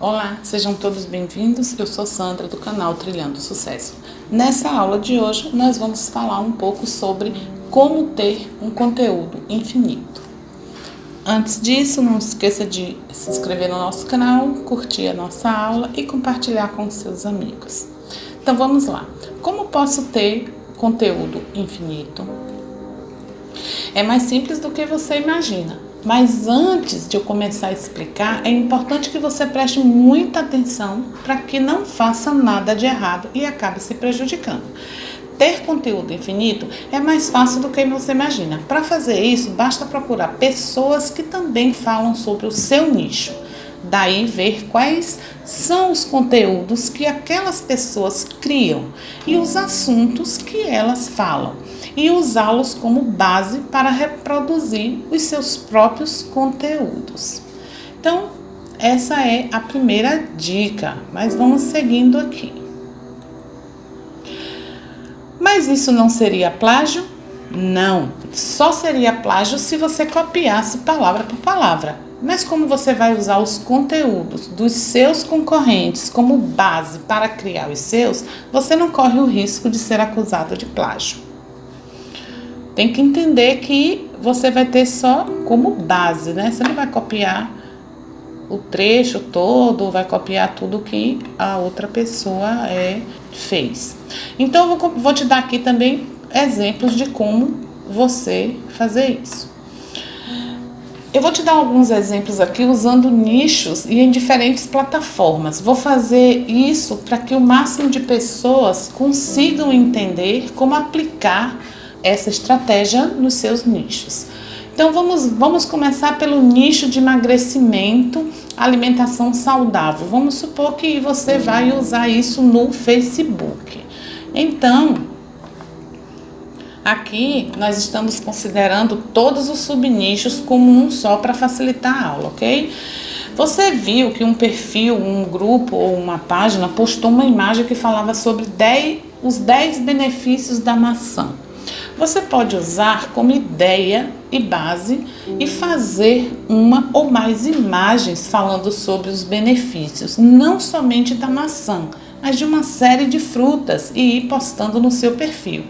Olá, sejam todos bem-vindos. Eu sou Sandra do canal Trilhando Sucesso. Nessa aula de hoje nós vamos falar um pouco sobre como ter um conteúdo infinito. Antes disso, não esqueça de se inscrever no nosso canal, curtir a nossa aula e compartilhar com seus amigos. Então vamos lá. Como posso ter conteúdo infinito? É mais simples do que você imagina. Mas antes de eu começar a explicar, é importante que você preste muita atenção para que não faça nada de errado e acabe se prejudicando. Ter conteúdo infinito é mais fácil do que você imagina. Para fazer isso, basta procurar pessoas que também falam sobre o seu nicho. Daí ver quais são os conteúdos que aquelas pessoas criam e os assuntos que elas falam e usá-los como base para reproduzir os seus próprios conteúdos. Então, essa é a primeira dica, mas vamos seguindo aqui. Mas isso não seria plágio? Não, só seria plágio se você copiasse palavra por palavra. Mas como você vai usar os conteúdos dos seus concorrentes como base para criar os seus, você não corre o risco de ser acusado de plágio. Tem que entender que você vai ter só como base, né? Você não vai copiar o trecho todo, vai copiar tudo que a outra pessoa fez. Então, eu vou te dar aqui também exemplos de como você fazer isso. Eu vou te dar alguns exemplos aqui usando nichos e em diferentes plataformas. Vou fazer isso para que o máximo de pessoas consigam entender como aplicar essa estratégia nos seus nichos. Então vamos começar pelo nicho de emagrecimento, alimentação saudável. Vamos supor que você vai usar isso no Facebook. Então, aqui nós estamos considerando todos os subnichos como um só para facilitar a aula, ok? Você viu que um perfil, um grupo ou uma página postou uma imagem que falava sobre os 10 benefícios da maçã. Você pode usar como ideia e base e fazer uma ou mais imagens falando sobre os benefícios, não somente da maçã, mas de uma série de frutas e ir postando no seu perfil.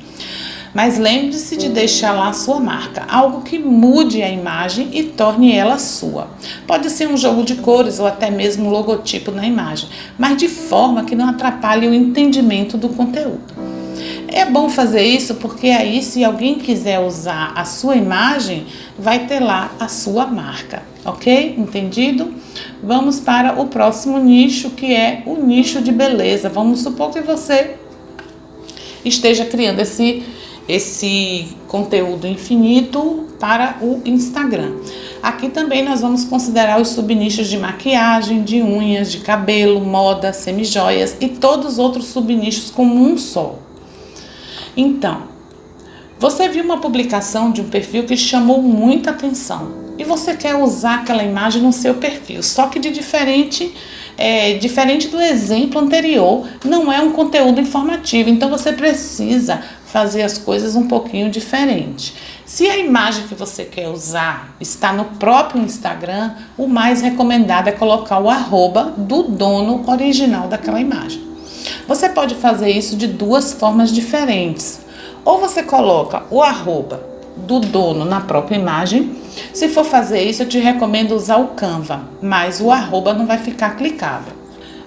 Mas lembre-se de deixar lá a sua marca, algo que mude a imagem e torne ela sua. Pode ser um jogo de cores ou até mesmo um logotipo na imagem, mas de forma que não atrapalhe o entendimento do conteúdo. É bom fazer isso porque aí, se alguém quiser usar a sua imagem, vai ter lá a sua marca, ok? Entendido? Vamos para o próximo nicho, que é o nicho de beleza. Vamos supor que você esteja criando esse conteúdo infinito para o Instagram. Aqui também nós vamos considerar os subnichos de maquiagem, de unhas, de cabelo, moda, semijoias e todos os outros subnichos como um só. Então, você viu uma publicação de um perfil que chamou muita atenção e você quer usar aquela imagem no seu perfil, só que diferente do exemplo anterior, não é um conteúdo informativo, então você precisa fazer as coisas um pouquinho diferente. Se a imagem que você quer usar está no próprio Instagram, o mais recomendado é colocar o arroba do dono original daquela imagem. Você pode fazer isso de duas formas diferentes. Ou você coloca o arroba do dono na própria imagem. Se for fazer isso, eu te recomendo usar o Canva, mas o arroba não vai ficar clicável.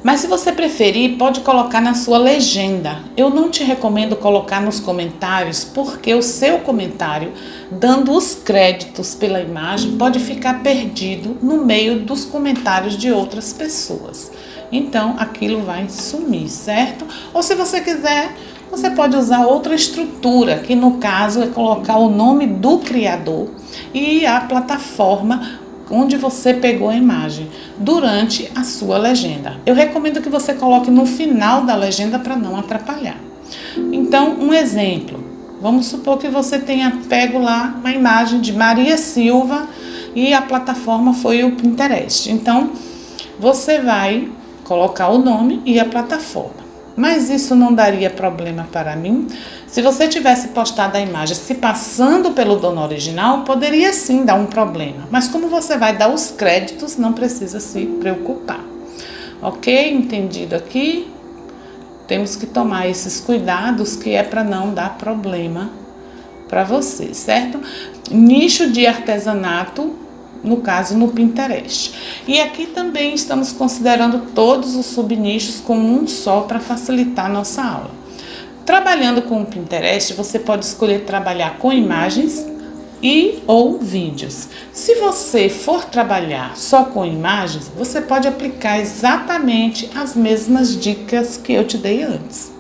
Mas se você preferir, pode colocar na sua legenda. Eu não te recomendo colocar nos comentários, porque o seu comentário, dando os créditos pela imagem, pode ficar perdido no meio dos comentários de outras pessoas. Então, aquilo vai sumir, certo? Ou se você quiser, você pode usar outra estrutura, que no caso é colocar o nome do criador e a plataforma onde você pegou a imagem durante a sua legenda. Eu recomendo que você coloque no final da legenda para não atrapalhar. Então, um exemplo. Vamos supor que você tenha pego lá uma imagem de Maria Silva e a plataforma foi o Pinterest. Então, você vai colocar o nome e a plataforma. Mas isso não daria problema para mim? Se você tivesse postado a imagem se passando pelo dono original, poderia sim dar um problema. Mas como você vai dar os créditos, não precisa se preocupar. Ok? Entendido aqui? Temos que tomar esses cuidados que é para não dar problema para você, certo? Nicho de artesanato, no caso no Pinterest. E aqui também estamos considerando todos os subnichos como um só para facilitar a nossa aula. Trabalhando com o Pinterest, você pode escolher trabalhar com imagens e ou vídeos. Se você for trabalhar só com imagens, você pode aplicar exatamente as mesmas dicas que eu te dei antes.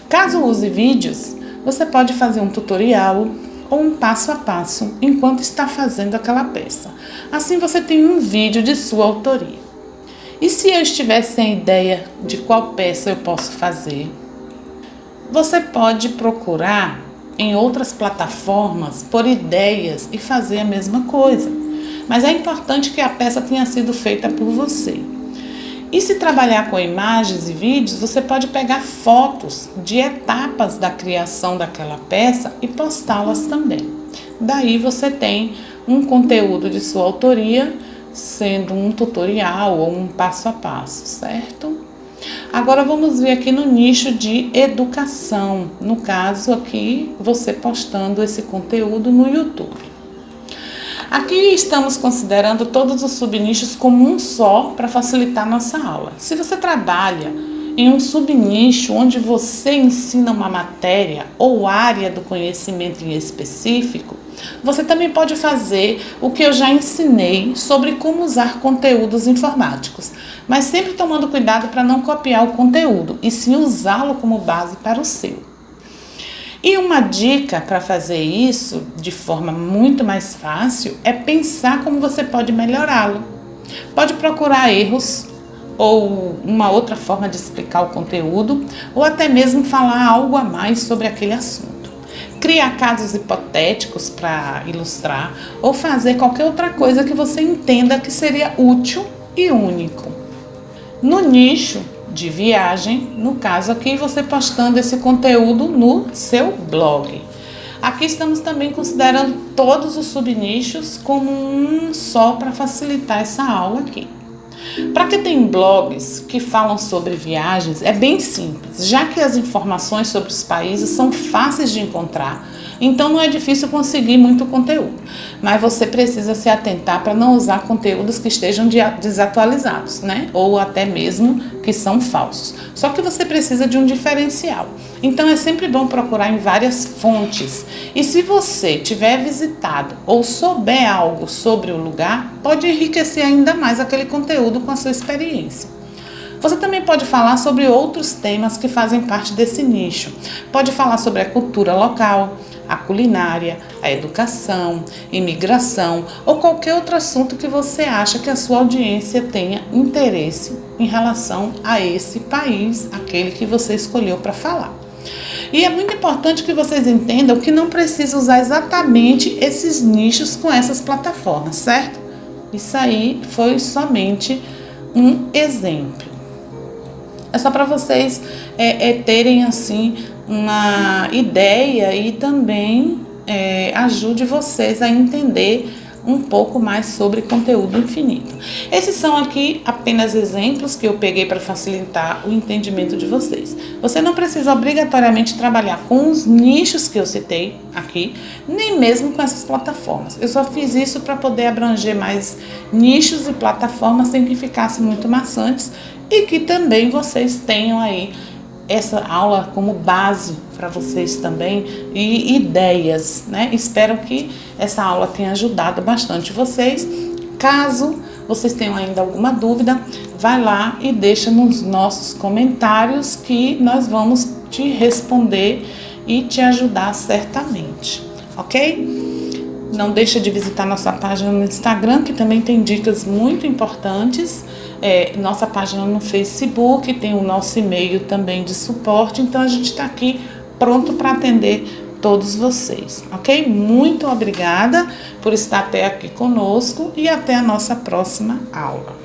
Caso use vídeos, você pode fazer um tutorial ou um passo a passo enquanto está fazendo aquela peça. Assim você tem um vídeo de sua autoria. E se eu estiver sem ideia de qual peça eu posso fazer, você pode procurar em outras plataformas por ideias e fazer a mesma coisa. Mas é importante que a peça tenha sido feita por você. E se trabalhar com imagens e vídeos, você pode pegar fotos de etapas da criação daquela peça e postá-las também. Daí você tem um conteúdo de sua autoria, sendo um tutorial ou um passo a passo, certo? Agora vamos ver aqui no nicho de educação, no caso aqui você postando esse conteúdo no YouTube. Aqui estamos considerando todos os subnichos como um só para facilitar nossa aula. Se você trabalha em um subnicho onde você ensina uma matéria ou área do conhecimento em específico, você também pode fazer o que eu já ensinei sobre como usar conteúdos informáticos, mas sempre tomando cuidado para não copiar o conteúdo e sim usá-lo como base para o seu. E uma dica para fazer isso de forma muito mais fácil é pensar como você pode melhorá-lo. Pode procurar erros ou uma outra forma de explicar o conteúdo ou até mesmo falar algo a mais sobre aquele assunto. Criar casos hipotéticos para ilustrar ou fazer qualquer outra coisa que você entenda que seria útil e único. No nicho de viagem, no caso aqui, você postando esse conteúdo no seu blog. Aqui estamos também considerando todos os subnichos como um só para facilitar essa aula aqui. Para quem tem blogs que falam sobre viagens, é bem simples, já que as informações sobre os países são fáceis de encontrar, então não é difícil conseguir muito conteúdo. Mas você precisa se atentar para não usar conteúdos que estejam desatualizados, né? Ou até mesmo que são falsos. Só que você precisa de um diferencial. Então é sempre bom procurar em várias fontes. E se você tiver visitado ou souber algo sobre o lugar, pode enriquecer ainda mais aquele conteúdo com a sua experiência. Você também pode falar sobre outros temas que fazem parte desse nicho. Pode falar sobre a cultura local, a culinária, a educação, imigração ou qualquer outro assunto que você acha que a sua audiência tenha interesse em relação a esse país, aquele que você escolheu para falar. E é muito importante que vocês entendam que não precisa usar exatamente esses nichos com essas plataformas, certo? Isso aí foi somente um exemplo. É só para vocês terem assim uma ideia e também ajude vocês a entender um pouco mais sobre conteúdo infinito. Esses são aqui apenas exemplos que eu peguei para facilitar o entendimento de vocês. Você não precisa obrigatoriamente trabalhar com os nichos que eu citei aqui, nem mesmo com essas plataformas. Eu só fiz isso para poder abranger mais nichos e plataformas sem que ficasse muito maçantes e que também vocês tenham aí essa aula como base para vocês também e ideias, né? Espero que essa aula tenha ajudado bastante vocês. Caso vocês tenham ainda alguma dúvida, vai lá e deixa nos nossos comentários que nós vamos te responder e te ajudar certamente, ok? Não deixa de visitar nossa página no Instagram, que também tem dicas muito importantes. Nossa página no Facebook, tem o nosso e-mail também de suporte, então a gente está aqui pronto para atender todos vocês, ok? Muito obrigada por estar até aqui conosco e até a nossa próxima aula.